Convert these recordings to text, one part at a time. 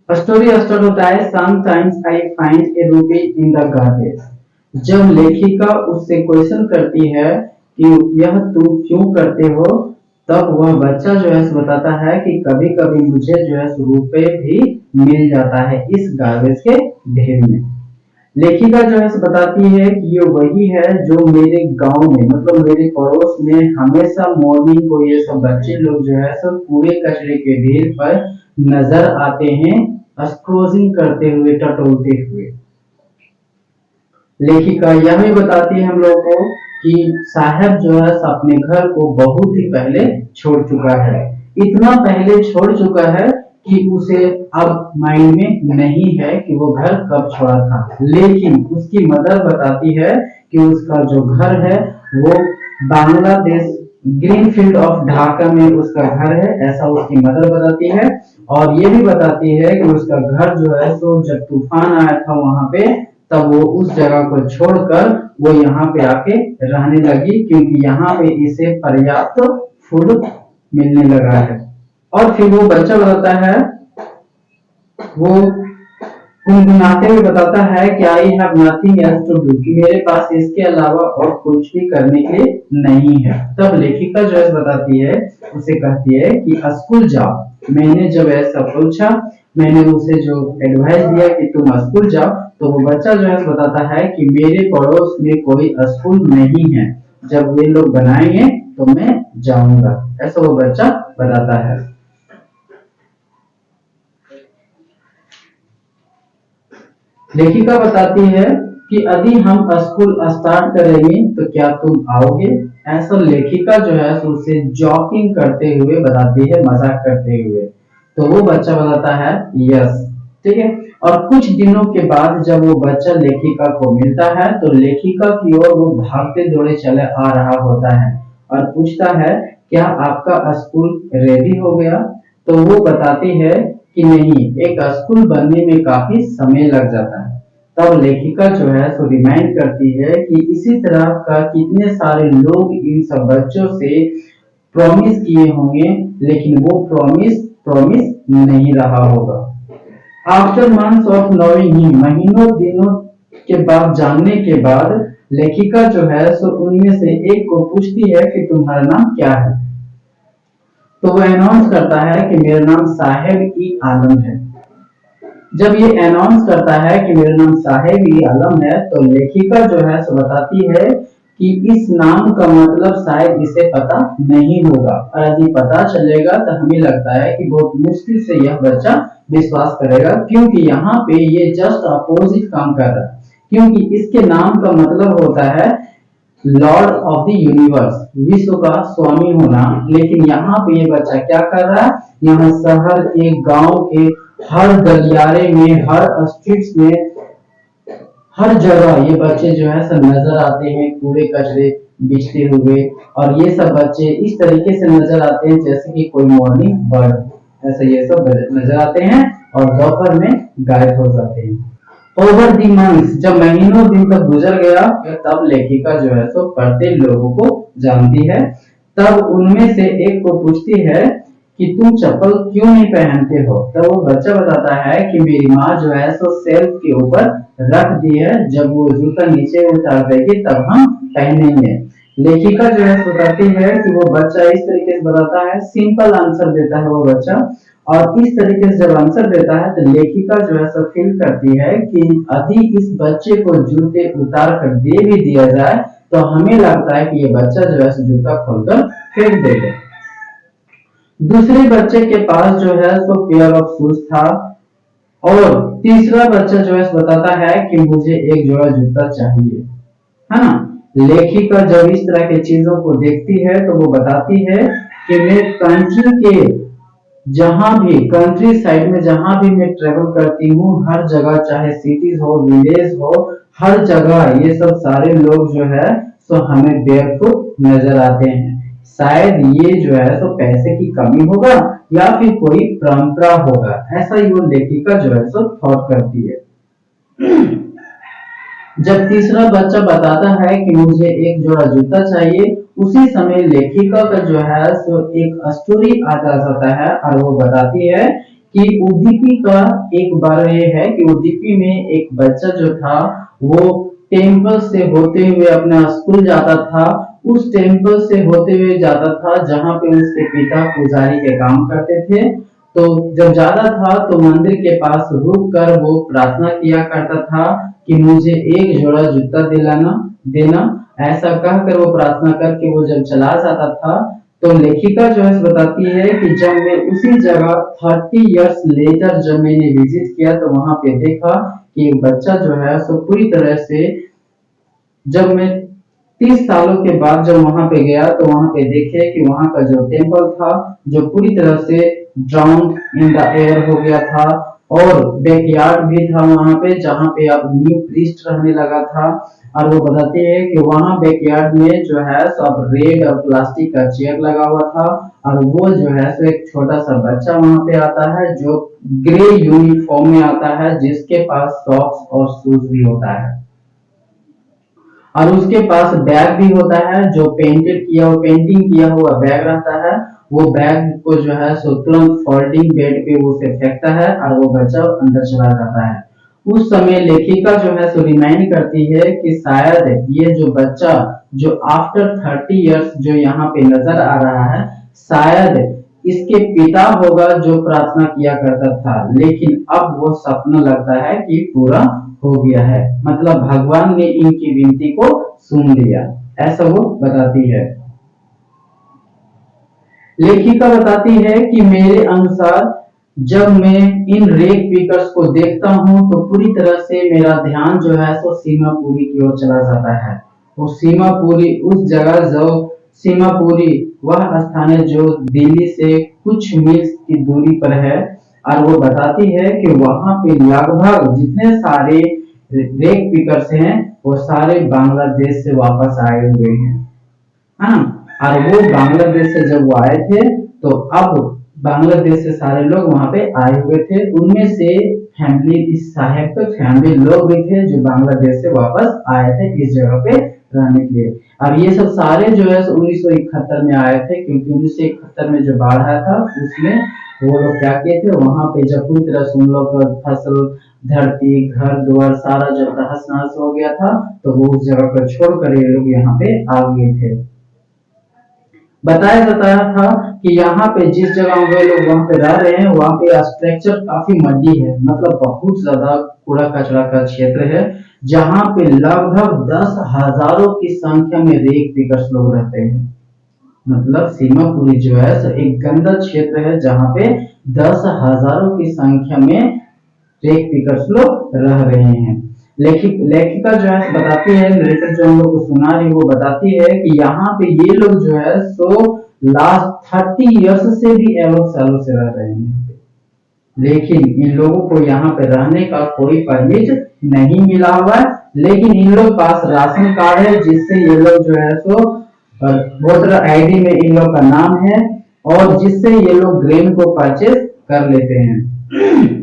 Story start होता है, sometimes I find A Ruby in the garbage. जब लेखिका उससे क्वेश्चन करती है कि यह तुम क्यों करते हो, तब वह बच्चा जो है बताता है कि कभी कभी मुझे जो है रुपए भी मिल जाता है इस गार्बेज के ढेर में। लेखिका जो है बताती है कि ये वही है जो मेरे गांव में, मतलब मेरे पड़ोस में हमेशा मॉर्निंग को ये सब बच्चे लोग जो है सब कूड़े कचरे के ढेर पर नजर आते हैं, स्क्रोजिंग करते हुए, टटोलते हुए। लेखिका यह भी बताती है हम लोग को कि साहब जो है अपने घर को बहुत ही पहले छोड़ चुका है। इतना पहले छोड़ चुका है कि उसे अब माइंड में नहीं है कि वो घर कब छोड़ा था, लेकिन उसकी मदर बताती है कि उसका जो घर है वो बांग्लादेश ग्रीनफील्ड ऑफ ढाका में उसका घर है, ऐसा उसकी मदर बताती है। और ये भी बताती है कि उसका घर जो है सो जब तूफान आया था वहां पे, तब वो उस जगह को छोड़कर वो यहाँ पे आके रहने लगी, क्योंकि यहाँ पे इसे पर्याप्त फूड मिलने लगा है। और फिर वो बच्चा बताता है, वो गुनगुनाते हुए बताता है कि I have nothing else to do, कि मेरे पास इसके अलावा और कुछ भी करने के लिए नहीं है। तब लेखिका जो है बताती है, उसे कहती है कि स्कूल जाओ। मैंने जब ऐसा पूछा, मैंने उसे जो एडवाइस दिया कि तुम स्कूल जाओ, तो वो बच्चा जो है बताता है कि मेरे पड़ोस में कोई स्कूल नहीं है, जब वे लोग बनाएंगे तो मैं जाऊंगा, ऐसा वो बच्चा बताता है। लेखिका बताती है कि यदि हम स्कूल स्टार्ट करेंगे तो क्या तुम आओगे, ऐसा लेखिका जो है उसे जॉकिंग करते हुए बताती है, मजाक करते हुए। तो वो बच्चा बताता है यस। ठीक है। और कुछ दिनों के बाद जब वो बच्चा लेखिका को मिलता है तो लेखिका की ओर वो भागते दौड़े चले आ रहा होता है और पूछता है, क्या आपका स्कूल रेडी हो गया? तो वो बताती है कि नहीं, एक स्कूल बनने में काफी समय लग जाता है। तब लेखिका जो है सो रिमाइंड करती है कि इसी तरह का कितने सारे लोग इन सब बच्चों से प्रॉमिस किए होंगे, लेकिन वो प्रॉमिस प्रॉमिस नहीं रहा होगा। After months of knowing him, महीनों दिनों के बाद जानने के बाद लेखिका जो है सो उनमें से एक को पूछती है कि तुम्हारा नाम क्या है? तो वो अनाउंस करता है कि मेरा नाम साहेब ई आलम है। जब ये अनाउंस करता है कि मेरा नाम साहेब ई आलम है, तो लेखिका जो है सो बताती है कि इस नाम का मतलब शायद इसे पता नहीं होगा, और यदि पता चलेगा तो हमें लगता है कि बहुत मुश्किल से यह बच्चा विश्वास करेगा, क्योंकि यहाँ पे ये जस्ट अपोजिट काम कर रहा है। क्योंकि इसके नाम का मतलब होता है लॉर्ड ऑफ द यूनिवर्स, विश्व का स्वामी होना। लेकिन यहाँ पे ये बच्चा क्या कर रहा है, यहाँ शहर के, गांव के हर गलियारे में, हर स्ट्रीट्स में, हर जगह ये बच्चे जो है सब नजर आते हैं कूड़े कचरे बिछते हुए। और ये सब बच्चे इस तरीके से नजर आते हैं जैसे कि कोई मॉर्निंग बर्ड, ऐसे ये सब नजर आते हैं और दोपहर में गायब हो जाते हैं। ओवर दी मंथ्स, जब महीनों दिन तक गुजर गया, तब लेखिका जो है सो पढ़ते लोगों को जानती है। तब उनमें से एक को पूछती है कि तुम चप्पल क्यों नहीं पहनते हो? तब वो बच्चा बताता है कि मेरी माँ जो है सो सेल्फ के ऊपर रख दी है, जब वो जूता नीचे उतार देगी तब हम पहनेंगे। लेखिका जो है बताती है कि वो बच्चा इस तरीके से बताता है, सिंपल आंसर देता है वो बच्चा। और इस तरीके से जब आंसर देता है तो लेखिका जो है सब फील करती है कि यदि इस बच्चे को जूते उतार कर दे भी दिया जाए तो हमें लगता है कि ये बच्चा जो है जूता खोलकर फेंक देगा। दूसरे बच्चे के पास जो है सो पेयर ऑफ शूज था, और तीसरा बच्चा जो है बताता है कि मुझे एक जोड़ा जूता चाहिए, है ना। लेखिका जब इस तरह की चीजों को देखती है तो वो बताती है कि मैं कंट्री के जहां भी, कंट्री साइड में जहां भी मैं ट्रेवल करती हूँ, हर जगह, चाहे सिटीज हो, विलेज हो, हर जगह ये सब सारे लोग जो है सो हमें बेयरफुट नजर आते हैं। शायद ये जो है तो पैसे की कमी होगा या फिर कोई परंपरा होगा, ऐसा ही वो लेखिका जो है सो थॉट करती है। जब तीसरा बच्चा बताता है कि मुझे एक जोड़ा जूता चाहिए, उसी समय लेखिका का जो है सो एक स्टोरी आ जाता है और वो बताती है कि उदीपी का एक बार ये है कि उदीपी में एक बच्चा जो था वो टेम्पल से होते हुए अपना स्कूल जाता था। उस टेम्पल से होते हुए जाता था जहां पे उसके पिता पुजारी के काम करते थे। तो जब जाता था तो मंदिर के पास रुक कर वो प्रार्थना किया करता था कि मुझे एक जोड़ा जूता दिलाना देना। ऐसा कहकर वो प्रार्थना करके वो जब चला जाता था तो लेखिका जो है बताती है कि जब मैं उसी जगह 30 इयर्स लेटर जब मैंने विजिट किया तो वहां पे देखा कि एक बच्चा जो है सो पूरी तरह से, जब मैं 30 सालों के बाद जब वहां पे गया तो वहां पे देखे कि वहां का जो टेम्पल था जो पूरी तरह से ड्राउन इन द एयर हो गया था, और बैकयार्ड भी था वहां पे जहां पे अब न्यू प्रीस्ट रहने लगा था। और वो बताते हैं कि वहां बैकयार्ड में जो है सब रेड और प्लास्टिक का चेयर लगा हुआ था, और वो जो है सो एक छोटा सा बच्चा वहां पे आता है जो ग्रे यूनिफॉर्म में आता है, जिसके पास सॉक्स और शूज भी होता है, और उसके पास बैग भी होता है जो पेंटिंग किया हुआ बैग रहता है। वो बैग को जो है सो तुरंत फोल्डिंग बेड पे वो उसे फेंकता है और वो बच्चा अंदर चला जाता है। उस समय लेखिका जो है सो रिमाइंड करती है कि शायद ये जो बच्चा जो आफ्टर 30 इयर्स जो यहाँ पे नजर आ रहा है, शायद इसके पिता होगा जो प्रार्थना किया करता था, लेकिन अब वो सपना लगता है कि पूरा हो गया है, मतलब भगवान ने इनकी विनती को सुन लिया, ऐसा वो बताती है। लेखिका बताती है कि मेरे अनुसार जब मैं इन रेक पिकर्स को देखता हूं तो पूरी तरह से मेरा ध्यान जो है सो सीमापुरी की ओर चला जाता है। वो सीमापुरी उस जगह जो सीमापुरी वह स्थान है जो दिल्ली से कुछ मील की दूरी पर है, और वो बताती है कि वहां पे लगभग जितने सारे रेक पिकर्स हैं वो सारे बांग्लादेश से वापस आए हुए हैं, है ना। और वो बांग्लादेश से जब वो आए थे तो अब बांग्लादेश से सारे लोग वहां पे आए हुए थे, उनमें से फैमिली इस साहेब के फैमिली लोग भी थे जो बांग्लादेश से वापस आए थे इस जगह पे रहने के लिए। और ये सब सारे जो है 1971 में आए थे, क्योंकि 1971 में जो बाढ़ आया था उसमें वो लोग क्या किए थे, वहां पे जब पूरी तरह से उन लोग का फसल धरती घर द्वार सारा जब तहस नहस हो गया था तो वो उस जगह को छोड़कर ये लोग यहाँ पे आ गए थे। बताया जाता था कि यहाँ पे जिस जगह वे लोग वहां पे रह रहे हैं वहां पे स्ट्रक्चर काफी मड्डी है, मतलब बहुत ज्यादा कूड़ा कचरा का क्षेत्र है, जहाँ पे लगभग 10 हजारों की संख्या में रेत पिकर्स लोग रहते हैं। मतलब सीमापुरी जो है एक गंदा क्षेत्र है जहाँ पे 10 हजारों की संख्या में रेत पिकर्स लोग रह रहे हैं। लेखिका जो है बताती है, नरेटर जो हम लोग को सुना रही वो बताती है कि यहाँ पे ये लोग जो है सो लास्ट 30 इयर्स से भी एवं सालों से रह रहे हैं, लेकिन इन लोगों को यहाँ पे रहने का कोई परमिट नहीं मिला हुआ है। लेकिन इन लोग पास राशन कार्ड है जिससे ये लोग जो है सो वोटर आईडी में इन लोग का नाम है, और जिससे ये लोग ग्रेन को परचेज कर लेते हैं।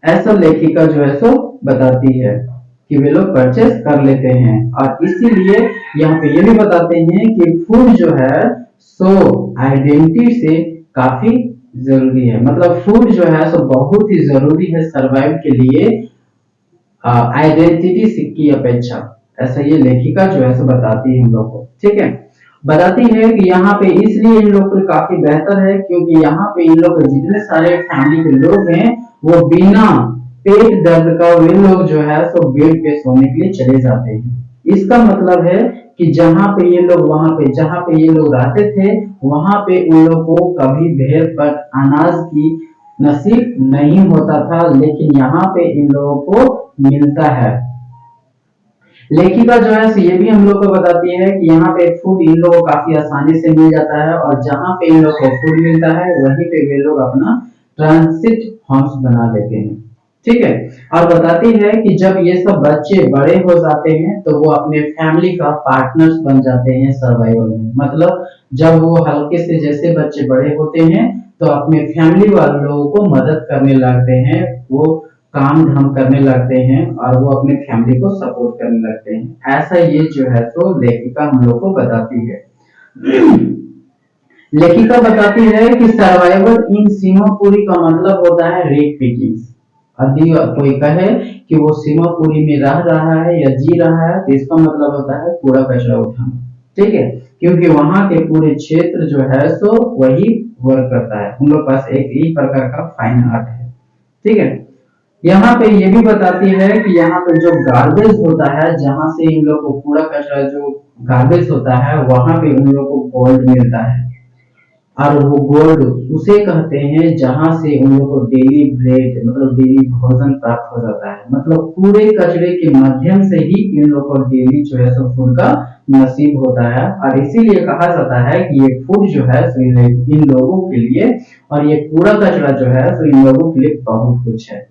ऐसा लेखिका जो है सो बताती है कि वे लोग परचेज कर लेते हैं। और इसीलिए यहाँ पे ये भी बताते हैं कि फूड जो है सो आइडेंटिटी से काफी जरूरी है, मतलब फूड जो है सो बहुत ही जरूरी है सरवाइव के लिए आइडेंटिटी की अपेक्षा। ऐसा ये लेखिका जो है सो बताती है हम लोग को, ठीक है। बताती है कि यहाँ पे इसलिए इन लोग को काफी बेहतर है क्योंकि यहाँ पे इन लोग जितने सारे फैमिली के लोग हैं वो बिना पेट दर्द का वे लोग जो है सो बेड पे सोने के लिए चले जाते हैं। इसका मतलब है कि जहाँ पे ये लोग वहां पे जहाँ पे ये लोग रहते थे वहां पे उन लोग को कभी भेड़ पर अनाज की नसीब नहीं होता था, लेकिन यहाँ पे इन लोगों को मिलता है। लेखिका जो है ये भी हम लोग को बताती है कि यहाँ पे फूड इन लोगों को काफी आसानी से मिल जाता है, और जहाँ पे इन लोग को फूड मिलता है वहीं पे वे लोग अपना ट्रांसिट हाउस बना लेते हैं, ठीक है। और बताती है कि जब ये सब बच्चे बड़े हो जाते हैं तो वो अपने फैमिली का पार्टनर्स बन जाते हैं सर्वाइवल में। मतलब जब वो हल्के से जैसे बच्चे बड़े होते हैं तो अपने फैमिली वाले लोगों को मदद करने लगते हैं, वो काम धाम करने लगते हैं और वो अपने फैमिली को सपोर्ट करने लगते हैं। ऐसा ये जो है तो लेखिका हम लोग को बताती है। लेखिका बताती है कि सर्वाइवल इन सीमापुरी का मतलब होता है रेट पिकिंग्स। यदि कोई कहे कि वो सीमापुरी में रह रहा है या जी रहा है तो इसका मतलब होता है कूड़ा कचरा उठाना। ठीक है, क्योंकि वहां के पूरे क्षेत्र जो है सो वही वर्क करता है। हम लोग पास एक ही प्रकार का फाइन आर्ट है। ठीक है, यहाँ पे ये भी बताती है कि यहाँ पे जो गार्बेज होता है, जहां से इन लोग को कूड़ा कचरा जो गार्बेज होता है वहां पे उन लोग को गोल्ड मिलता है। और वो गोल्ड उसे कहते हैं जहां से उन लोग को डेली ब्रेड मतलब डेली भोजन प्राप्त हो जाता है। मतलब कूड़े कचरे के माध्यम से ही इन लोग को डेली जो है सो फूड का नसीब होता है। और इसीलिए कहा जाता है कि ये फूड जो है सो इन लोगों के लिए और ये कूड़ा कचरा जो है सो इन लोगों के लिए बहुत कुछ है।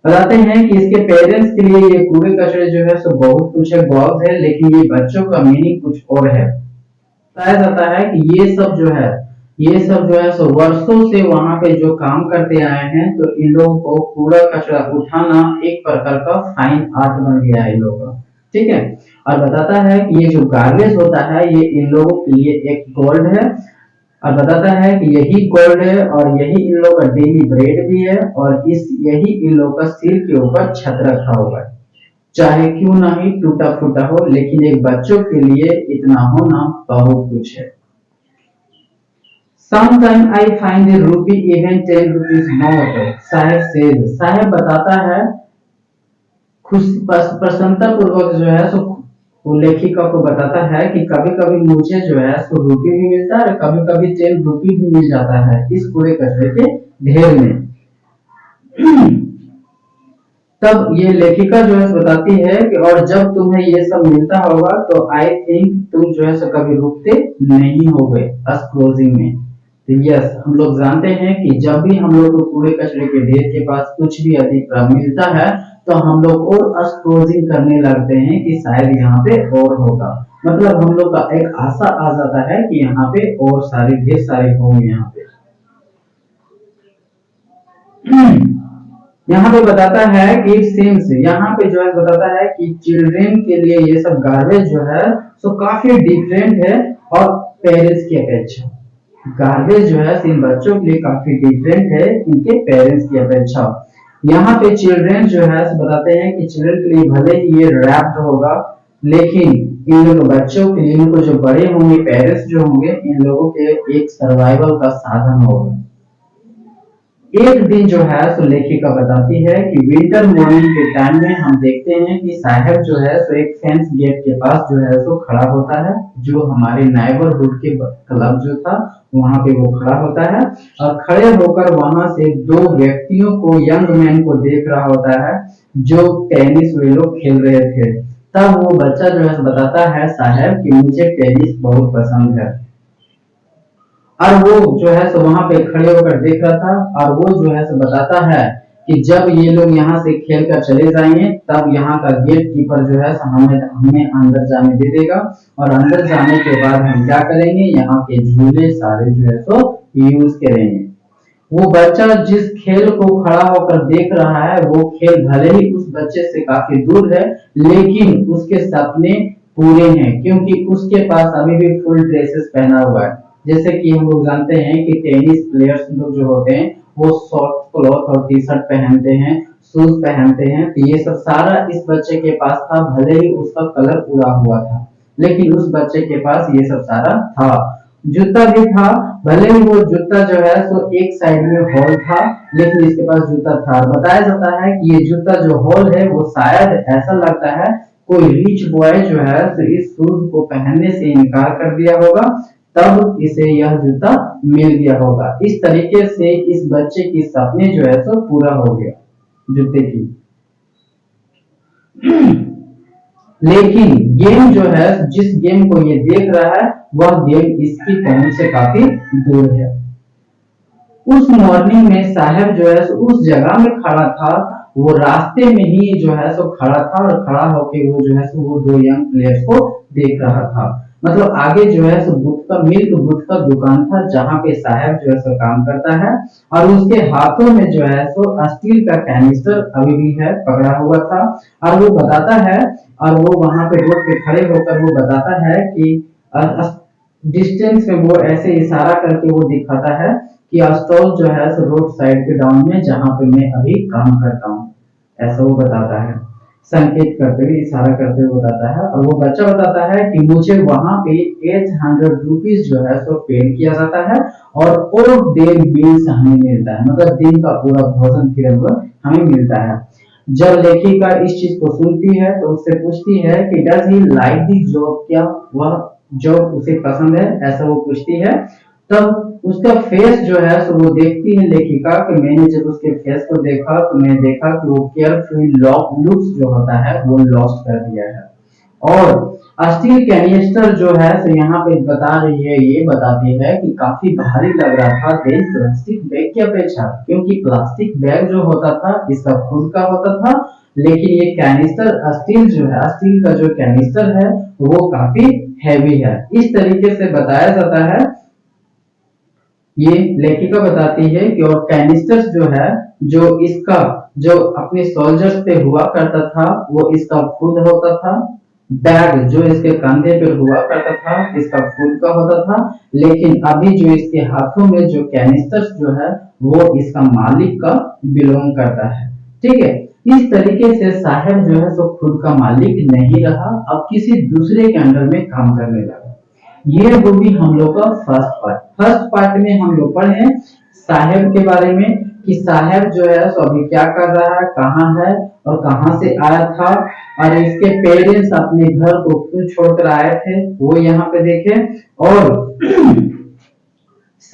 बताते हैं कि इसके पेरेंट्स के लिए ये कूड़े कचरे जो है सो बहुत कुछ है, बहुत है, लेकिन ये बच्चों का मीनिंग कुछ और है। बताया जाता है कि ये सब जो है सो वर्षों से वहां पे जो काम करते आए हैं, तो इन लोगों को कूड़ा कचरा उठाना एक प्रकार का फाइन आर्ट बन गया है इन लोगों का। ठीक है, और बताता है कि ये जो गार्बेज होता है ये इन लोगों के लिए एक गोल्ड है। और बताता है कि यही गोल्ड है और यही इन लोग का डेली ब्रेड भी है और इस यही इन लोग का सिर के ऊपर छत रखा हुआ है। चाहे क्यों ना ही टूटा फूटा हो, लेकिन एक बच्चों के लिए इतना होना बहुत कुछ है। Sometimes I find the rupee even 10 rupees more. साहेब बताता है खुश प्रसन्नता पूर्वक जो है सो वो लेखिका को बताता है कि कभी कभी मुझे जो है सो रुपी भी मिलता है और कभी कभी 10 रुपी भी मिल जाता है इस कूड़े कचरे के ढेर में। तब ये लेखिका जो है बताती है कि और जब तुम्हें ये सब मिलता होगा तो आई थिंक तुम जो है सो कभी रुकते नहीं होगे क्लोजिंग में। तो यस, हम लोग जानते हैं कि जब भी हम लोग को कूड़े कचरे के ढेर के पास कुछ भी अधिक मिलता है तो हम लोग और क्लोजिंग करने लगते हैं कि शायद यहाँ पे और होगा। मतलब हम लोग का एक आशा आ जाता है कि यहाँ पे और सारे ढेर सारे होंगे यहाँ पे। यहाँ पे बताता है कि सिंस यहाँ पे जो है बताता है कि चिल्ड्रेन के लिए ये सब गार्बेज जो है सो काफी डिफरेंट है और पेरेंट्स की अपेक्षा। गार्बेज जो है इन बच्चों के लिए काफी डिफरेंट है इनके पेरेंट्स की अपेक्षा। यहाँ पे चिल्ड्रेन जो है बताते हैं कि चिल्ड्रेन के लिए भले ही ये रैप्ड होगा, लेकिन इन लोगों बच्चों के लिए इनको जो बड़े होंगे पेरेंट्स जो होंगे इन लोगों के एक सर्वाइवल का साधन होगा। एक दिन जो है सो लेखिका बताती है कि विंटर मॉर्निंग के टाइम में हम देखते हैं कि साहब जो है सो एक फेंस गेट के पास जो है सो खड़ा होता है, जो हमारे नेबरहुड के क्लब जो था वहां पे वो खड़ा होता है और खड़े होकर वहां से दो व्यक्तियों को यंग मैन को देख रहा होता है जो टेनिस वे लोग खेल रहे थे। तब वो बच्चा जो है बताता है साहब कि मुझे टेनिस बहुत पसंद है। और वो जो है सो वहां पे खड़े होकर देख रहा था और वो जो है सो बताता है कि जब ये लोग यहाँ से खेल कर चले जाएंगे तब यहाँ का गेट कीपर जो है हमें अंदर जाने दे देगा और अंदर जाने के बाद हम क्या करेंगे, यहाँ के झूले सारे जो है सो यूज करेंगे। वो बच्चा जिस खेल को खड़ा होकर देख रहा है वो खेल भले ही उस बच्चे से काफी दूर है, लेकिन उसके सपने पूरे हैं क्योंकि उसके पास अभी भी फुल ड्रेसेस पहना हुआ है। जैसे कि हम लोग जानते हैं कि टेनिस प्लेयर्स लोग जो होते हैं वो शॉर्ट क्लॉथ और टी शर्ट पहनते हैं, शूज पहनते हैं। तो ये सब सारा इस बच्चे के पास था, भले ही उसका कलर उड़ा हुआ था लेकिन उस बच्चे के पास ये सब सारा था। जूता भी था, भले ही वो जूता जो है सो एक साइड में होल था लेकिन इसके पास जूता था। बताया जाता है कि ये जूता जो होल है वो शायद ऐसा लगता है कोई रिच बॉय जो है तो इस शूज को पहनने से इनकार कर दिया होगा, तब इसे यह जूता मिल गया होगा। इस तरीके से इस बच्चे की सपने जो है सो पूरा हो गया जूते की। लेकिन गेम जो है जिस गेम को ये देख रहा है वह गेम इसकी पहुंच से काफी दूर है। उस मॉर्निंग में साहब जो है उस जगह में खड़ा था, वो रास्ते में ही जो है सो खड़ा था और खड़ा होके वो जो है सो वो दो यंग प्लेयर्स को देख रहा था। मतलब आगे जो है सो मिल्क बुथ का दुकान था जहाँ पे साहब जो है सो काम करता है और उसके हाथों में जो है सो स्टील का कैनिस्टर अभी भी है पकड़ा हुआ था। और वो बताता है और वो वहां पे रोड पे खड़े होकर वो बताता है कि डिस्टेंस में वो ऐसे इशारा करके वो दिखाता है कि स्टॉल जो है सो रोड साइड के डाउन में जहां पे मैं अभी काम करता हूँ, ऐसा वो बताता है। संकेत करते हुए इशारा करते हुए बताता है। और वो बच्चा बताता है कि मुझे वहां पे 800 रुपीज जो है सो पे किया जाता है और डे मील्स हमें मिलता है, मतलब दिन का पूरा भोजन फिर हमें मिलता है। जब लेखिका इस चीज को सुनती है तो उससे पूछती है कि does he like the job, क्या वह जॉब उसे पसंद है, ऐसा वो पूछती है। तब उसका फेस जो है सो वो देखती है लेखिका कि मैंने जब उसके फेस को देखा तो मैंने देखा कि वो केयरफ्री लुक्स जो होता है वो लॉस्ट कर दिया है। और स्टील कैनिस्टर जो है सो यहाँ पे बता रही है, ये बताती है कि काफी भारी लग रहा था देन प्लास्टिक बैग की अपेक्षा, क्योंकि प्लास्टिक बैग जो होता था इसका खुद का होता था, लेकिन ये कैनिस्टर स्टील जो है, स्टील का जो कैनिस्टर है वो काफी हैवी है। इस तरीके से बताया जाता है, ये लेखिका बताती है कि और कैनिस्टर्स जो है जो इसका जो अपने सोल्जर्स पे हुआ करता था वो इसका खुद होता था। बैग जो इसके कंधे पे हुआ करता था इसका खुद का होता था, लेकिन अभी जो इसके हाथों में जो कैनिस्टर्स जो है वो इसका मालिक का बिलोंग करता है। ठीक है, इस तरीके से साहब जो है सो खुद का मालिक नहीं रहा, अब किसी दूसरे के अंडर में काम करने लगा। ये वो भी हम लोग का फर्स्ट पार्ट में हम लोग पढ़े साहेब के बारे में कि साहेब जो है सो अभी क्या कर रहा है, कहाँ है और कहाँ से आया था, और इसके पेरेंट्स अपने घर को क्यों छोड़कर आए थे वो यहाँ पे देखे। और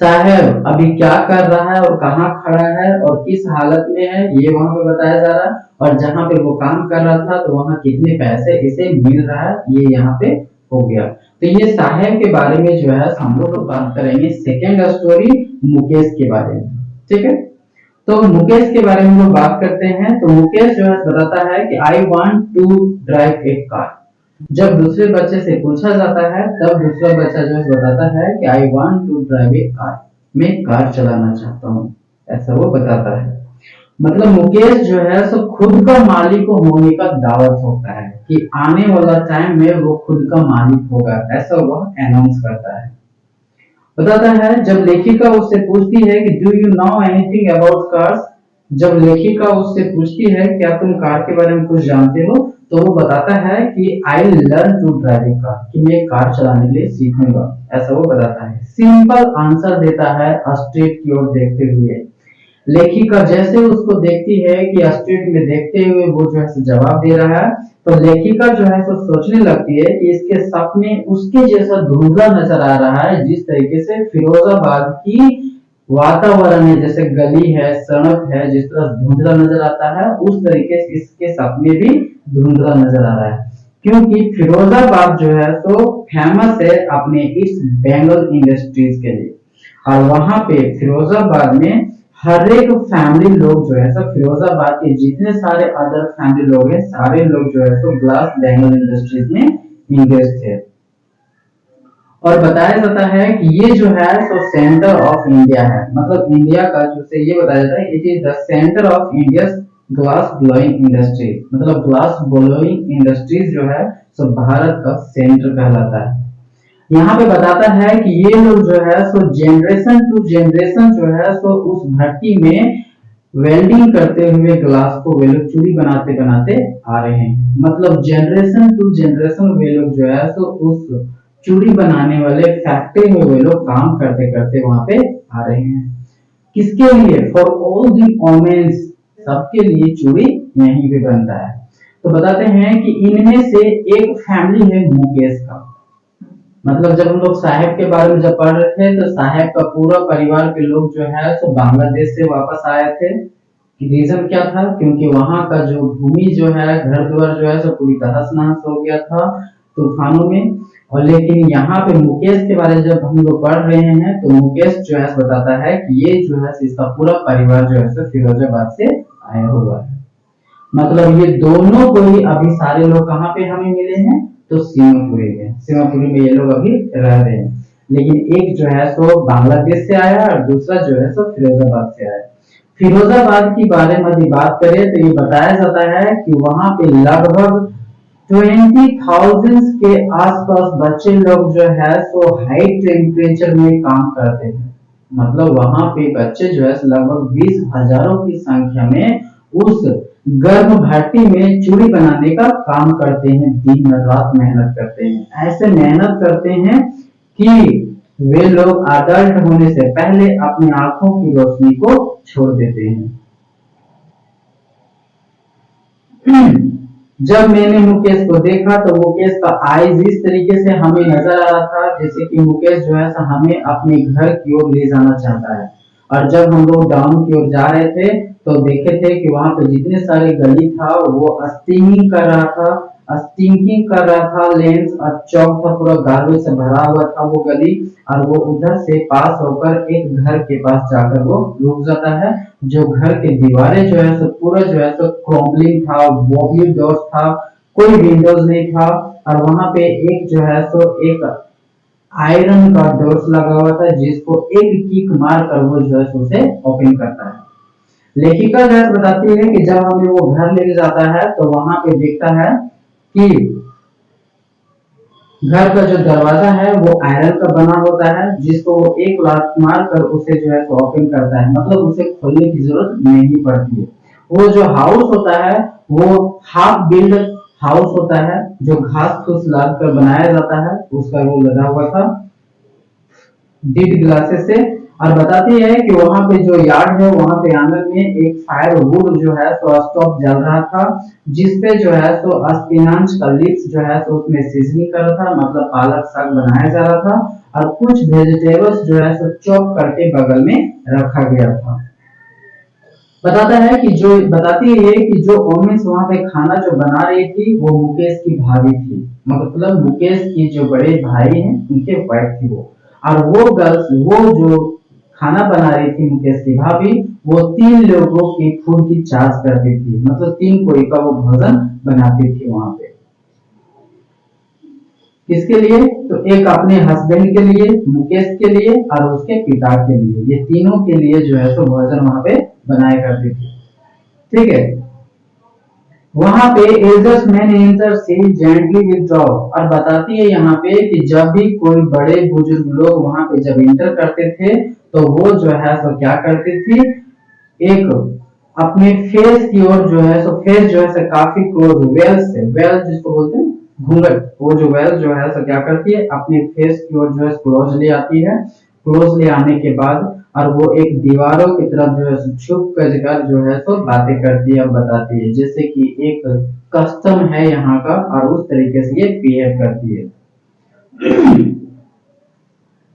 साहेब अभी क्या कर रहा है और कहाँ खड़ा है और किस हालत में है ये वहां पे बताया जा रहा है। और जहाँ पे वो काम कर रहा था तो वहां कितने पैसे इसे मिल रहा है ये यहाँ पे हो गया। तो ये साहेब के बारे में जो है हम लोग बात करेंगे सेकेंड स्टोरी मुकेश के बारे में। ठीक है, तो मुकेश के बारे में हम लोग बात करते हैं। तो मुकेश जो है बताता है कि I want to drive a car. जब दूसरे बच्चे से पूछा जाता है तब दूसरा बच्चा जो है बताता है कि I want to drive a car, मैं कार चलाना चाहता हूँ, ऐसा वो बताता है। मतलब मुकेश जो है सो खुद का मालिक होने का दावा ठोकता है कि आने वाला टाइम में वो खुद का मालिक होगा, ऐसा वह अनाउंस करता है। बताता है जब लेखिका उससे पूछती है कि do you know anything about cars, जब लेखिका उससे पूछती है क्या तुम कार के बारे में कुछ जानते हो, तो वो बताता है कि I learn to drive car, कि मैं कार चलाने के लिए सीखूंगा, ऐसा वो बताता है। सिंपल आंसर देता है स्ट्रेट की ओर देखते हुए। लेखिका जैसे उसको देखती है कि स्ट्रेट में देखते हुए वो जो है जवाब दे रहा है, तो लेखिका जो है सो सोचने लगती है कि इसके सपने उसके जैसा धुंधला नजर आ रहा है, जिस तरीके से फिरोजाबाद की वातावरण है, जैसे गली है सड़क है जिस तरह धुंधला नजर आता है उस तरीके से इसके सपने भी धुंधला नजर आ रहा है। क्योंकि फिरोजाबाद जो है तो फेमस है अपने इस बेंगल इंडस्ट्रीज के लिए, और वहां पे फिरोजाबाद में हर एक फैमिली लोग जो है सब फिरोजाबाद के जितने सारे अदर फैमिली लोग हैं सारे लोग जो है तो ग्लास बेंगल इंडस्ट्रीज में इंगेज थे। और बताया जाता है कि ये जो है तो सेंटर ऑफ इंडिया है, मतलब इंडिया का जो से ये बताया जाता है it is the centre of India glass blowing industry, मतलब ग्लास ब्लोइंग इंडस्ट्रीज जो है सो भारत का सेंटर कहलाता है। यहाँ पे बताता है कि ये लोग जो है सो जनरेशन टू जनरेशन जो है सो उस भट्टी में वेल्डिंग करते हुए ग्लास को वे लोग चूड़ी बनाते बनाते आ रहे हैं, मतलब जनरेशन टू जनरेशन वे लोग जो है सो उस चूड़ी बनाने वाले फैक्ट्री में वे लोग काम करते करते वहां पे आ रहे हैं। किसके लिए? फॉर ऑल दी ओमेन्स, सबके लिए चूड़ी यहीं पे बनता है। तो बताते हैं कि इनमें से एक फैमिली है मुकेश का, मतलब जब हम लोग साहेब के बारे में जब पढ़ रहे थे तो साहेब का पूरा परिवार के लोग जो है तो बांग्लादेश से वापस आए थे। रीजन क्या था? क्योंकि वहां का जो भूमि जो है घर द्वार जो है सब पूरी तहस नहस हो गया था तूफानों में। और लेकिन यहाँ पे मुकेश के बारे में जब हम लोग पढ़ रहे हैं तो मुकेश जो है बताता है कि ये जो है इसका पूरा परिवार जो है फिरोजाबाद से आया हुआ है। मतलब ये दोनों को ही अभी सारे लोग कहाँ पे हमें मिले हैं तो सीमापुरी में, सीमापुरी में ये लोग अभी रह रहे हैं। लेकिन एक जो है सो बांग्लादेश से आया और दूसरा जो है सो फिरोजाबाद से आया। फिरोजाबाद की बारे में यदि बात करें तो ये बताया जाता है कि वहां पे लगभग 20,000 के आसपास बच्चे लोग जो है सो हाई टेम्परेचर में काम करते हैं। मतलब वहां पे बच्चे जो है लगभग 20,000 की संख्या में उस गर्म भट्टी में चूड़ी बनाने का काम करते हैं, दिन रात मेहनत करते हैं। ऐसे मेहनत करते हैं कि वे लोग अडल्ट होने से पहले अपनी आंखों की रोशनी को छोड़ देते हैं। जब मैंने मुकेश को देखा तो मुकेश का आईज इस तरीके से हमें नजर आ रहा था जैसे कि मुकेश जो है हमें अपने घर की ओर ले जाना चाहता है। और जब हम लोग डाउन की ओर जा रहे थे तो देखे थे कि वहां पे जितने सारे गली था वो स्टिंगिंग कर रहा था, स्टिंकिंग कर रहा था। लेंस और चौक था, पूरा गार्बेज से भरा हुआ था वो गली। और वो उधर से पास होकर एक घर के पास जाकर वो रुक जाता है, जो घर के दीवारें जो है सो पूरा जो है सो क्रॉम्बलिंग था, वॉबली डोर्स था, कोई विंडोज नहीं था। और वहां पे एक जो है सो एक आयरन का डोर्स लगा हुआ था जिसको एक किक मार कर वो जो है सो उसे ओपन करता है। लेखिका जो है बताती है कि जब हमें वो घर ले जाता है तो वहां पे देखता है कि घर का जो दरवाजा है वो आयरन का बना होता है, जिसको वो एक लात मार कर उसे जो है ओपन करता है। मतलब उसे खोलने की जरूरत नहीं पड़ती है। वो जो हाउस होता है वो हाफ बिल्ड हाउस होता है, जो घास फूस लाद कर बनाया जाता है, उसका वो लगा हुआ था डीड ग्लासेस से। और बताती है कि वहां पे जो यार्ड है वहां पे आंगन में एक फायर वुड जो है तो स्टोव जल रहा था, जिसपे जो है तो स्पिनाच का लिप्स जो है तो उसमें सीजनिंग कर रहा था, मतलब पालक साग बनाया जा रहा था। और कुछ वेजिटेबल्स जो है तो चॉप करके बगल में रखा गया था। बताता है कि जो बताती है कि जो ओमिस वहां पे खाना जो बना रही थी वो मुकेश की भाभी थी, मतलब मुकेश की जो बड़े भाई हैं उनके वाइफ थी वो। और वो गर्ल्स वो जो खाना बना रही थी मुकेश की भाभी, वो 3 लोगों की फूड की चार्ज करती थी, मतलब 3 कोई का वो भोजन बनाती थी वहां पे। किसके लिए? तो एक अपने हस्बैंड के लिए, मुकेश के लिए और उसके पिता के लिए, ये तीनों के लिए जो है तो भोजन वहां पे बनाया करती थी। ठीक है। वहां पे एल्डर्स मैन एंटर सी जेंटली विथड्रॉ। और बताती है यहाँ पे कि जब भी कोई बड़े बुजुर्ग लोग वहां पे जब इंटर करते थे तो वो जो है तो क्या करती थी, एक अपने फेस की ओर जो है सो फेस जो है सो काफी क्लोज, वेल से, वेल जिसको बोलते हैं घूंघट, वो जो वेल जो है सो क्या करती है अपने फेस की ओर जो है क्लोज ले आती है। क्लोज ले आने के बाद और वो एक दीवारों की तरफ जो है छुप कर जो है तो बातें करती है और बताती है, जैसे कि एक कस्टम है यहाँ का और उस तरीके से ये बिहेव करती है।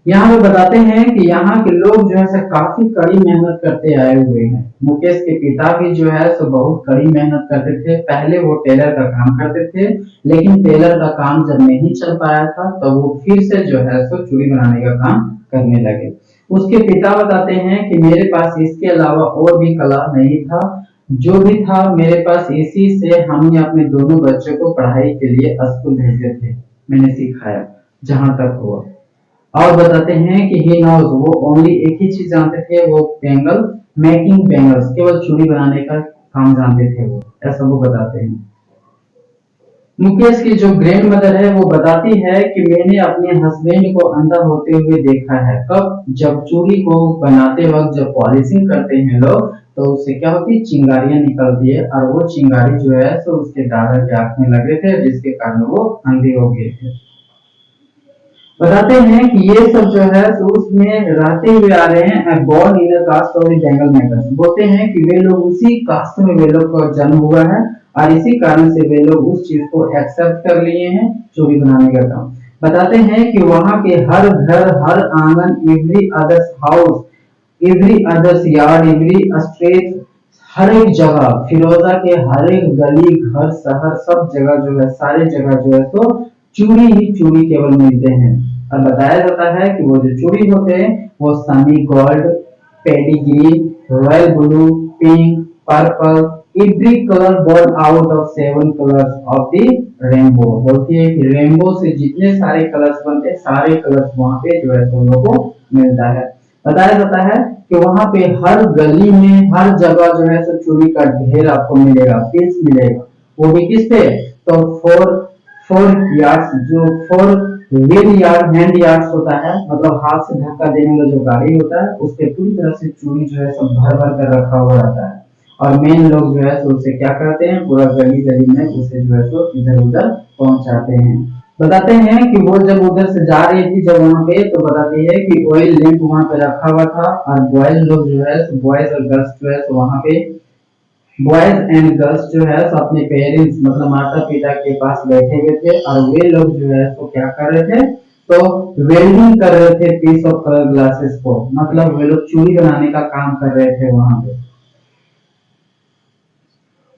यहाँ पे बताते हैं कि यहाँ के लोग जो है काफी कड़ी मेहनत करते आए हुए हैं। मुकेश के पिता भी जो है सो बहुत कड़ी मेहनत करते थे। पहले वो टेलर का काम करते थे, लेकिन टेलर का काम जब नहीं चल पाया था तो वो फिर से जो है सो चूड़ी बनाने का काम करने लगे। उसके पिता बताते हैं कि मेरे पास इसके अलावा और भी कला नहीं था, जो भी था मेरे पास इसी से हमने अपने दोनों बच्चों को पढ़ाई के लिए स्कूल भेजे थे, मैंने सिखाया जहां तक हुआ। और बताते हैं कि ही नोज, वो ओनली एक ही चीज जानते थे, वो बेंगल मेकिंग बेंगल्स, केवल चूड़ी बनाने का काम जानते थे वो, ऐसा वो बताते हैं। मुकेश की जो ग्रैंड मदर है वो बताती है कि मैंने अपने हस्बैंड को अंधा होते हुए देखा है। कब? जब चूड़ी को बनाते वक्त जब पॉलिशिंग करते हैं लोग तो उससे क्या होती है, चिंगारियां निकलती है और वो चिंगारी जो है तो उसके दादा के आंख में लगे थे, जिसके कारण वो अंधे हो गए थे। बताते हैं कि ये सब जो है तो उसमें रहते हुए आ रहे हैं born in caste of bangle makers. बोलते हैं कि वे लोग उसी कास्ट में वे लोग का जन्म हुआ है और इसी कारण से वे लोग उस चीज को एक्सेप्ट कर लिए हैं, चूड़ी बनाने का काम। बताते हैं कि वहां के हर घर, हर आंगन, every others house, every others yard, every street, हर एक जगह, फिरोजा के हर एक गली, घर, शहर, सब जगह जो है, सारी जगह जो है तो चूड़ी ही चूड़ी केवल मिलते हैं। और बताया जाता है कि वो जो चूड़ी होते हैं वो sunny gold, pedigree, royal blue, pink, purple, every colour born out of 7 colours of the rainbow. बोलती है कि रेनबो से जितने सारे कलर्स बनते हैं सारे कलर्स वहां पे जो है तुम लोगों को मिलता है। बताया जाता है कि वहां पे हर गली में, हर जगह जो है चूड़ी का ढेर आपको मिलेगा, पीस मिलेगा। वो भी किस पे? तो फोर फोर यार्ड्स, जो four wheel yard hand yards होता है, मतलब हाथ से धक्का देने वाला जो गाड़ी होता है, उसके पूरी तरह से चूड़ी जो है सब भर भर कर रखा हुआ रहता है। और मेन लोग जो है सो उसे क्या करते हैं, पूरा गली गली में उसे जो है सो इधर उधर पहुंचाते हैं। बताते हैं कि वो जब उधर से जा रही थी जब वहां पे, तो बताती है कि ऑयल लैंप वहां पे रखा हुआ था, और बॉयज लोग जो है, बॉयज और गर्ल्स जो है वहां पे, बॉयज एंड गर्ल्स जो है सो अपने पेरेंट्स मतलब माता पिता के पास बैठे हुए थे, और वे लोग जो है तो क्या कर रहे थे, तो वेल्डिंग कर रहे थे पीस ऑफ कलर ग्लासेस को, मतलब वे लोग चूड़ी बनाने का काम कर रहे थे वहां पे।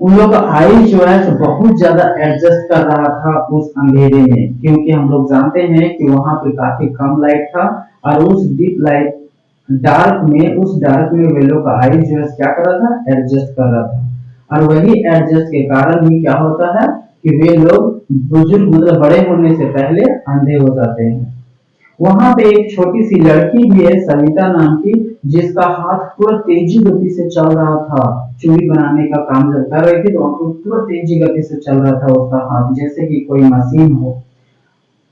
उन लोग का आइज जो है तो बहुत ज्यादा एडजस्ट कर रहा था उस अंधेरे में, क्योंकि हम लोग जानते हैं कि वहां पे काफी कम लाइट था, और उस डीप लाइट डार्क में, उस डार्क में वे लोग का आइज जो है क्या कर रहा था, एडजस्ट कर रहा था। और वही एडजस्ट के कारण ही क्या होता है कि वे लोग बुजुर्ग मतलब बड़े होने से पहले अंधे हो जाते हैं। वहां पे एक छोटी सी लड़की भी है सविता नाम की, जिसका हाथ पूरा तेजी गति से चल रहा था, चूड़ी बनाने का काम जब कर रही थी तो पूरा तेजी गति से चल रहा था उसका हाथ, जैसे कि कोई मशीन हो।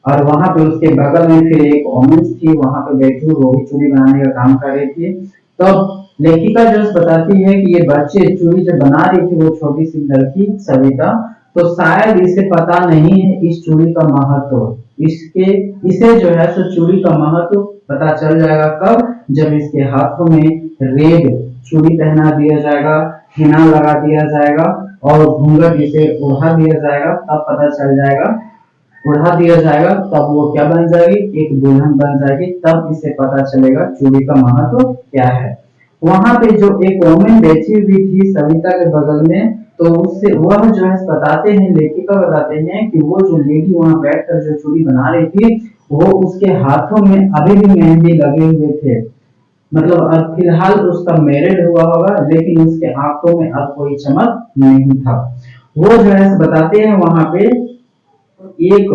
और वहां पे उसके बगल में फिर एक वोमेन्स थी, वहां पे बैठी हुई, वो भी चूड़ी बनाने का काम कर रही थी। तब लेखिका जो बताती है कि ये बच्चे चूड़ी जब बना रही थी, वो छोटी सी लड़की सविता, तो शायद इसे पता नहीं है इस चूड़ी का महत्व, इसके इसे जो है सो चूड़ी का महत्व पता चल जाएगा कब, जब इसके हाथों में रेड चूड़ी पहना दिया जाएगा, हिना लगा दिया जाएगा, और घूंघट इसे उड़ा दिया जाएगा, तब पता चल जाएगा, उड़ा दिया जाएगा, तब वो क्या बन जाएगी, एक दुल्हन बन जाएगी, तब इसे पता चलेगा चूड़ी का महत्व क्या है। वहां पे जो एक वोमेन बैठी हुई थी सविता के बगल में, तो उससे वह जो है बताते हैं, लेखिका बताते हैं कि वो जो लेडी वहां बैठकर जो चूड़ी बना रही थी, वो उसके हाथों में अभी भी मेहंदी लगे हुए थे, मतलब अब फिलहाल उसका मैरिड हुआ होगा, लेकिन उसके आंखों में अब कोई चमक नहीं था। वो जो है बताते हैं वहां पे एक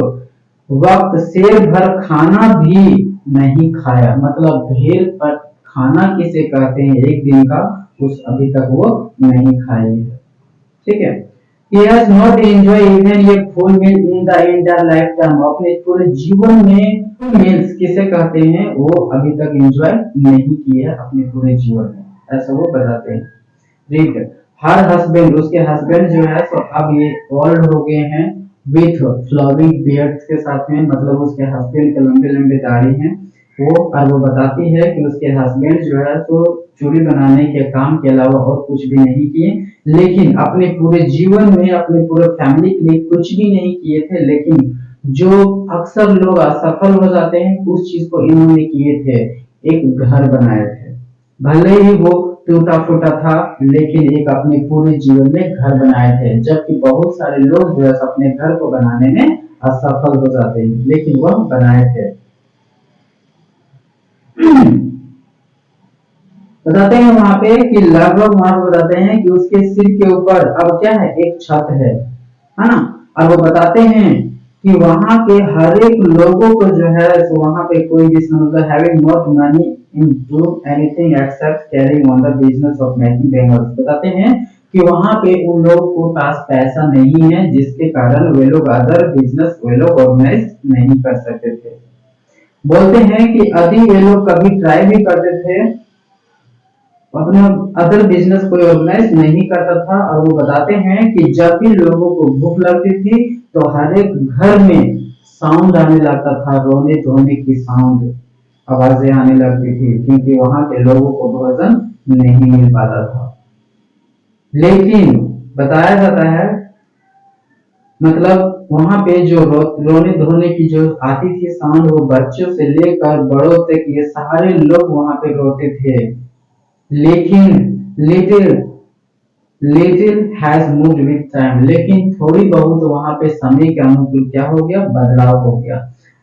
वक्त शेर भर खाना भी नहीं खाया, मतलब ढेर पर खाना किसे कहते हैं एक दिन का, उस अभी तक वो नहीं खाए है। ठीक है, he has not enjoyed even a full meal in the entire lifetime, अपने पूरे जीवन में मील्स किसे कहते हैं, वो अभी तक एंजॉय नहीं किए है अपने पूरे जीवन में, ऐसा वो बताते हैं। रीड, हर हस्बैंड, उसके हस्बैंड जो है तो अब ये ओल्ड हो गए हैं, विथ फ्लॉविंग बियर्ड्स के साथ में, मतलब उसके हस्बैंड के लंबे लंबे दाढ़ी हैं वो, और वो बताती है कि उसके हस्बैंड जो है तो चूड़ी बनाने के काम के अलावा और कुछ भी नहीं किए, लेकिन अपने पूरे जीवन में अपने पूरे फैमिली के लिए कुछ भी नहीं किए थे, लेकिन जो अक्सर लोग असफल हो जाते हैं उस चीज को इन्होंने किए थे, एक घर बनाए थे, भले ही वो टूटा फूटा था, लेकिन एक अपने पूरे जीवन में घर बनाए थे, जबकि बहुत सारे लोग जो है अपने घर को बनाने में असफल हो जाते हैं, लेकिन वह बनाए थे। बताते हैं वहां पे कि लगभग वहां पे बताते हैं कि उसके सिर के ऊपर अब क्या है, एक छत है ना। और वो बताते हैं कि वहां के हर एक लोगों को जो है तो वहां पे कोई भी मतलब having not money in do anything accept carrying on the business of making bangles. बताते हैं कि वहां पे उन लोगों को पास पैसा नहीं है, जिसके कारण वे लोग अदर बिजनेस वे लोग ऑर्गेनाइज नहीं कर सकते थे। बोलते हैं कि यदि वे लोग कभी ट्राई भी करते थे, अपना अदर बिजनेस कोई ऑर्गेनाइज नहीं करता था, और वो बताते हैं कि जब भी लोगों को भूख लगती थी तो हर एक घर में साउंड आने लगता था, रोने धोने की साउंड आवाजें आने लगती थी, क्योंकि वहां के लोगों को भोजन नहीं मिल पाता था। लेकिन बताया जाता है, मतलब वहां पे जो रोने धोने की जो आती थी साउंड, वो बच्चों से लेकर बड़ों तक ये सारे लोग वहां पे रोते थे, लेकिन little little has moved with time, लेकिन थोड़ी बहुत वहां पे समय के अनुकूल क्या हो गया, बदलाव हो गया।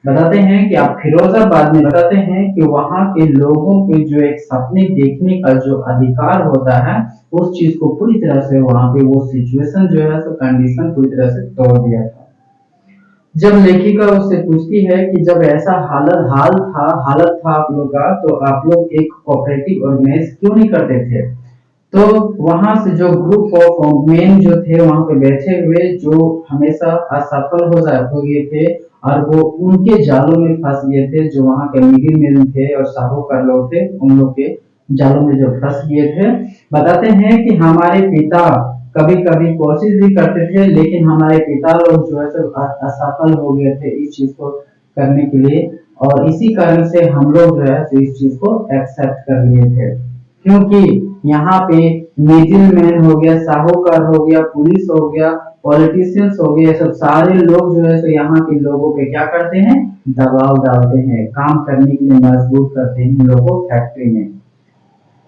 बताते हैं कि आप फिरोजाबाद में बताते हैं कि वहां के लोगों के जो एक सपने देखने का जो अधिकार होता है, उस चीज को पूरी तरह से वहां पे वो सिचुएशन जो है, तो कंडीशन पूरी तरह से तोड़ दिया था। जब लेखिका उससे पूछती है कि जब ऐसा हालत था आप लोग का, तो आप लोग एक कोऑपरेटिव ऑर्गेनाइज क्यों नहीं करते थे, तो वहां से जो ग्रुप ऑफ मेन जो थे वहां पे बैठे हुए, जो हमेशा असफल हो गए थे और वो उनके जालों में फंस गए थे, जो वहां के मिडिल मैन थे और साहूकार लोग थे, उन लोग के जालों में जो फंस गए थे। बताते हैं कि हमारे पिता कभी कभी कोशिश भी करते थे, लेकिन हमारे पिता लोग जो है सब असफल हो गए थे इस चीज को करने के लिए, और इसी कारण से हम लोग जो है इस चीज को एक्सेप्ट कर लिए थे। क्योंकि यहाँ पे मिडिल मैन हो गया, साहूकार हो गया, पुलिस हो गया, पॉलिटिशियंस हो गए, सब सारे लोग जो है सो यहाँ के लोगों पे क्या करते हैं, दबाव डालते हैं, काम करने के लिए मजबूर करते हैं इन लोगों को फैक्ट्री में।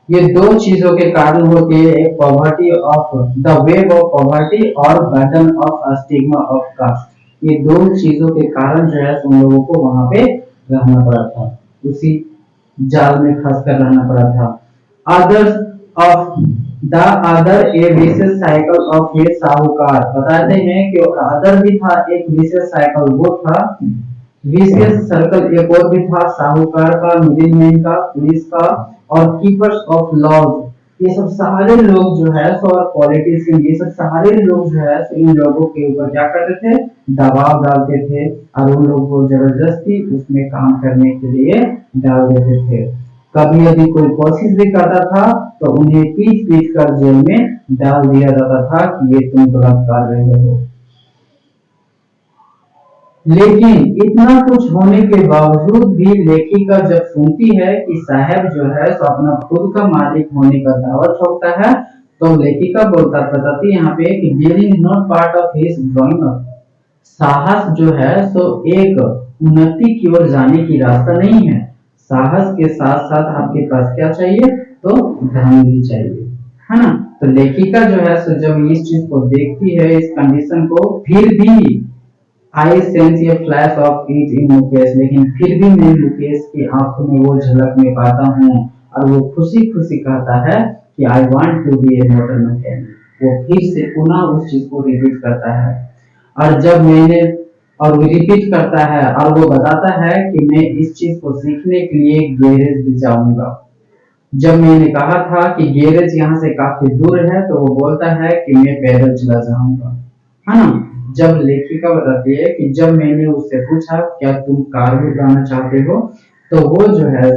ये दो चीजों के कारण होते हैं, एक poverty of the wave of poverty और burden of stigma of caste. ये दो चीजों के कारण जो है उन लोगों को वहां पे रहना पड़ा था, उसी जाल में फंस कर रहना पड़ा था। Others of the other a vicious cycle of ये साहूकार बताते हैं कि अदर भी था एक vicious cycle, वो था vicious सर्कल, एक और भी था साहूकार का, मिडिलमैन का, पुलिस का और कीपर्स ऑफ लॉज। ये सब सारे लोग जो है और पॉलिटिशियन, ये सब सारे लोग जो है इन लोगों के ऊपर क्या करते थे, दबाव डालते थे और उन लोगों को जबरदस्ती उसमें काम करने के लिए डाल देते थे। कभी यदि कोई कोशिश भी करता था तो उन्हें पीट पीट कर जेल में डाल दिया जाता था कि ये तुम गलत कर रहे हो। लेकिन इतना कुछ होने के बावजूद भी लेखिका जब सुनती है कि साहब जो है तो अपना खुद का मालिक होने का दावा ठोकता है, तो लेखिका बताती यहाँ पे कि daring is not part of his growing up. साहस जो है तो एक उन्नति की ओर जाने की रास्ता नहीं है। साहस के साथ साथ आपके पास क्या चाहिए, तो धन भी चाहिए, है ना। तो लेखिका जो है सो जब इस चीज को देखती है, इस कंडीशन को, फिर भी I sense A flash of it in Mukesh, लेकिन फिर भी मैं मुकेश की आंखों में वो झलक में पाता हूँ और वो खुशी खुशी कहता है कि I want to be a motor mechanic. वो फिर से पुनः उस चीज को रिपीट करता है और जब मैंने और वो रिपीट करता है और वो बताता है कि मैं इस चीज को सीखने के लिए गैरेज भी जाऊंगा। जब मैंने कहा था कि गैरेज यहाँ से काफी दूर है, तो वो बोलता है कि मैं पैदल चला जाऊंगा, है ना। जब लेखिका बताती है कि जब मैंने उससे पूछा क्या तुम कार भी उड़ाना चाहते हो, तो वो जो है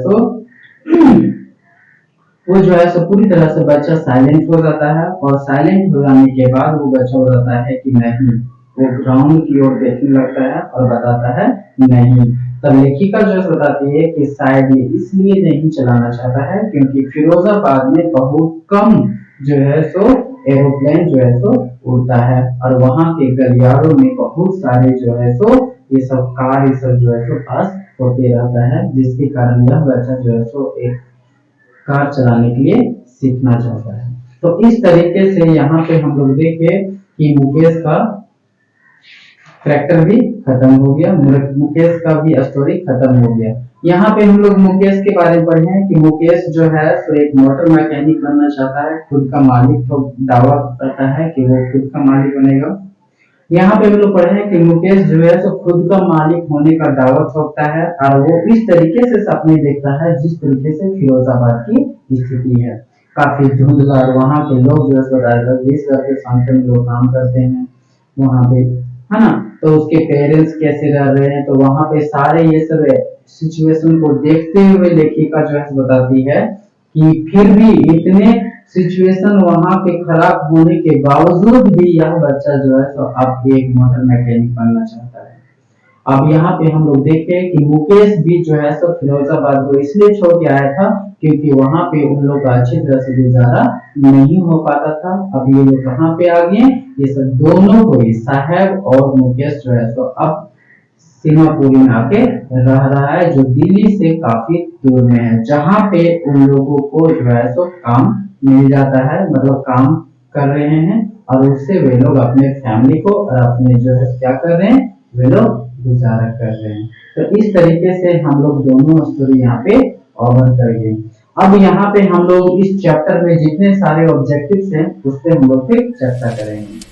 सो पूरी तरह से बच्चा साइलेंट हो जाता है और साइलेंट हो जाने के बाद वो बच्चा बताता है कि नहीं। वो ग्राउंड की ओर देखने लगता है और बताता है नहीं। तब लेखिका जो बताती है कि शायद ये इसलिए नहीं चलाना चाहता है क्योंकि फिरोजाबाद में बहुत कम जो है सो एरोप्लेन जो है सो उड़ता है और वहां के गलियारों में बहुत सारे जो है सो ये सब कार ये सब जो है सो पास होते रहता है, जिसके कारण यह बच्चा जो है सो एक कार चलाने के लिए सीखना चाहता है। तो इस तरीके से यहाँ पे हम लोग देखे कि मुकेश का कैरेक्टर भी खत्म हो गया, मुकेश का भी स्टोरी खत्म हो गया। यहाँ पे हम लोग मुकेश के बारे में पढ़े हैं कि मुकेश जो है तो एक मोटर मैकेनिक बनना चाहता है, खुद का मालिक तो दावा करता है कि वो खुद का मालिक बनेगा। यहाँ पे हम लोग पढ़े हैं कि मुकेश जो है तो खुद का मालिक होने का दावा ठोकता है और वो इस तरीके से सपने देखता है जिस तरीके से फिरोजाबाद की स्थिति है, काफी धुंधला, और वहाँ के लोग जो है 20,000 के संख्या में लोग काम करते हैं वहाँ पे, है ना। तो उसके पेरेंट्स कैसे रह रहे हैं, तो वहां पे सारे ये सब सिचुएशन को देखते हुए लेखिका जो है बताती है कि फिर भी इतने सिचुएशन वहां पे खराब होने के बावजूद भी यह बच्चा जो है तो अब एक मोटर मैकेनिक बनना चाहता है। अब यहाँ पे हम लोग देखें कि मुकेश भी जो है तो फिरोजाबाद को इसलिए छोड़ के आया था क्योंकि वहां पे उन लोग का अच्छी तरह से गुजारा नहीं हो पाता था। अब ये लोग कहाँ पे आ गए, ये सब दोनों को ही साहब और मुकेश जो है तो अब सीमापुरी में आके रह रहा है, जो दिल्ली से काफी दूर में है, जहाँ पे उन लोगों को जो है तो काम मिल जाता है, मतलब काम कर रहे हैं और उससे वे लोग अपने फैमिली को और अपने जो है क्या कर रहे हैं, वे लोग गुजारा कर रहे हैं। तो इस तरीके से हम लोग दोनों स्टोरी यहाँ पे ओवर कर गए। अब यहाँ पे हम लोग इस चैप्टर में जितने सारे ऑब्जेक्टिव्स हैं उस पे हम लोग फिर चर्चा करेंगे।